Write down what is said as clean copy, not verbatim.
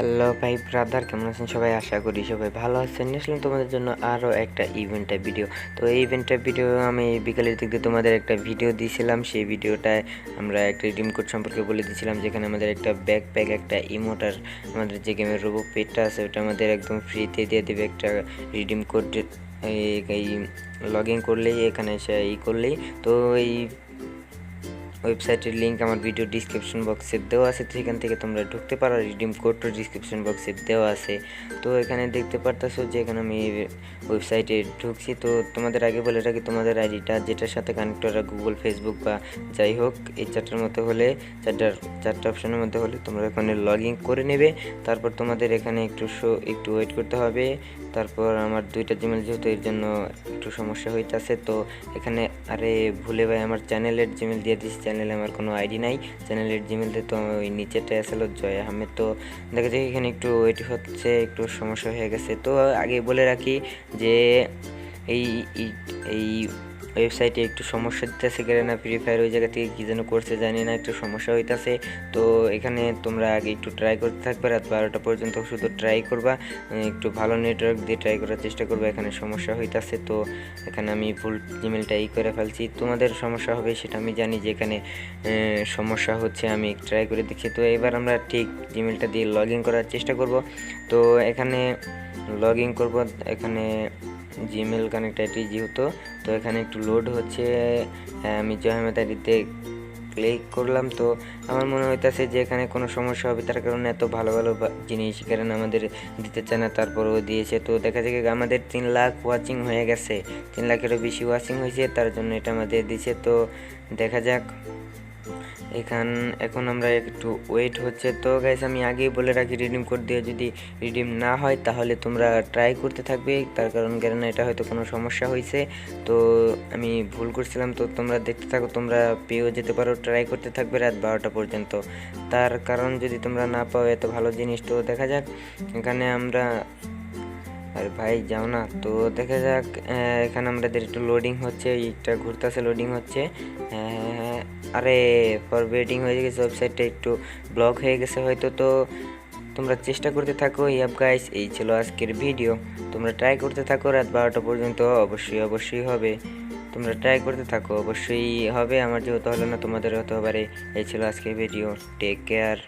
Hello ভাই brother, কেমন আছেন সবাই? আশা করি সবাই ভালো আছেন। নিয়ে আসলাম তোমাদের জন্য আরও একটা ইভেন্টের ভিডিও। তো এই ইভেন্টের ভিডিও আমি বিকালের দিক দিয়ে তোমাদের একটা ভিডিও দিয়েছিলাম। সেই ভিডিওটায় আমরা একটা রিডিম কোড সম্পর্কে বলে দিয়েছিলাম, যেখানে আমাদের একটা ব্যাকপ্যাক, একটা ইমোটার, আমাদের যে গেমের রোবো পেটটা আছে ওটা আমাদের একদম ফ্রিতে দিয়ে দেবে। একটা রিডিম কোড এই লগ ইন করলেই, এখানে এসে করলেই তো এই ওয়েবসাইটের লিঙ্ক আমার ভিডিও ডিসক্রিপশন বক্সে দেওয়া আছে, তো সেখান থেকে তোমরা ঢুকতে পারো। রিডিম কোডটা ডিসক্রিপশন বক্সে দেওয়া আছে। তো এখানে দেখতে পারতেছো যে এখানে আমি ওয়েবসাইটে ঢুকছি। তো তোমাদের আগে বলে রাখি, তোমাদের আইডিটা যেটার সাথে কানেক্ট করা, গুগল, ফেসবুক বা যাই হোক, এই চারটার মধ্যে হলে, চারটা অপশনের মধ্যে হলে তোমরা এখানে লগ ইন করে নেবে। তারপর তোমাদের এখানে একটু ওয়েট করতে হবে। তারপর আমার দুইটা জিমেল যেহেতু, এর জন্য একটু সমস্যা হইতেছে। তো এখানে আরে ভুলে ভাই আমার চ্যানেলের জিমেল দিয়ে দিচ্ছি। চ্যানেলে আমার কোনো আইডি নাই। চ্যানেলের জিমেল দিয়ে তো ওই নিচেটা আসলে জয় আহমেদ। তো দেখা যায় এখানে একটু ওয়েট হচ্ছে, একটু সমস্যা হয়ে গেছে। তো আগে বলে রাখি যে এই এই ওয়েবসাইটে একটু সমস্যা দিতেছে, কেন ফ্রি ফায়ার ওই জায়গা থেকে কী যেন করছে জানি না, একটু সমস্যা হইতেছে। তো এখানে তোমরা আগে একটু ট্রাই করতে থাকবে, রাত 12টা পর্যন্ত শুধু ট্রাই করবা, একটু ভালো নেটওয়ার্ক দিয়ে ট্রাই করার চেষ্টা করবে। এখানে সমস্যা হইতেছে, তো এখানে আমি ভুল জিমেলটা করে ফেলছি। তোমাদের সমস্যা হবে সেটা আমি জানি, যে এখানে সমস্যা হচ্ছে, আমি ট্রাই করে দেখছি। তো এবার আমরা ঠিক জিমেলটা দিয়ে লগ ইন করার চেষ্টা করব। তো এখানে লগ ইন করবো, এখানে জিমেল কানেক্ট আইডি যেহেতু, তো এখানে একটু লোড হচ্ছে। আমি জয়হামেদ আইডিতে ক্লিক করলাম। তো আমার মনে হইতেছে যে এখানে কোনো সমস্যা হবে, তার কারণে এত ভালো ভালো জিনিস কারণ আমাদের দিতে চায় না, তারপরও দিয়েছে। তো দেখা যায় আমাদের 3 লাখ ওয়াচিং হয়ে গেছে, 3 লাখেরও বেশি ওয়াচিং হয়েছে, তার জন্য এটা আমাদের দিছে। তো দেখা যাক, এখন আমরা একটু ওয়েট হচ্ছে। তো গাইস, আমি আগেই বলে রাখি, রিডিম কোড দিয়ে যদি রিডিম না হয় তাহলে তোমরা ট্রাই করতে থাকবে, তার কারণ এটা হয়তো কোনো সমস্যা হয়েছে। তো আমি ভুল করছিলাম। তো তোমরা দেখতে থাকো, তোমরা পেয়েও যেতে পারো, ট্রাই করতে থাকবে রাত 12টা পর্যন্ত। তার কারণ যদি তোমরা না পাও এত ভালো জিনিস, তো দেখা যাক এখানে আমরা, আরে ভাই যাও না। তো দেখা যাক, এখানে আমাদের একটু লোডিং হচ্ছে, এইটা ঘুরতেছে, লোডিং হচ্ছে। আরে ফরওয়ার্ডিং হয়ে গেছে, ওয়েবসাইটটা একটু ব্লক হয়ে গেছে হয়তো। তো তোমরা চেষ্টা করতে থাকো। গাইস, এই ছিল আজকের ভিডিও। তোমরা ট্রাই করতে থাকো রাত 12টা পর্যন্ত, অবশ্যই হবে। তোমরা ট্রাই করতে থাকো, অবশ্যই হবে। আমার যেহেতু হলো না, তোমাদের হতে পারে। এই ছিল আজকের ভিডিও। Take care.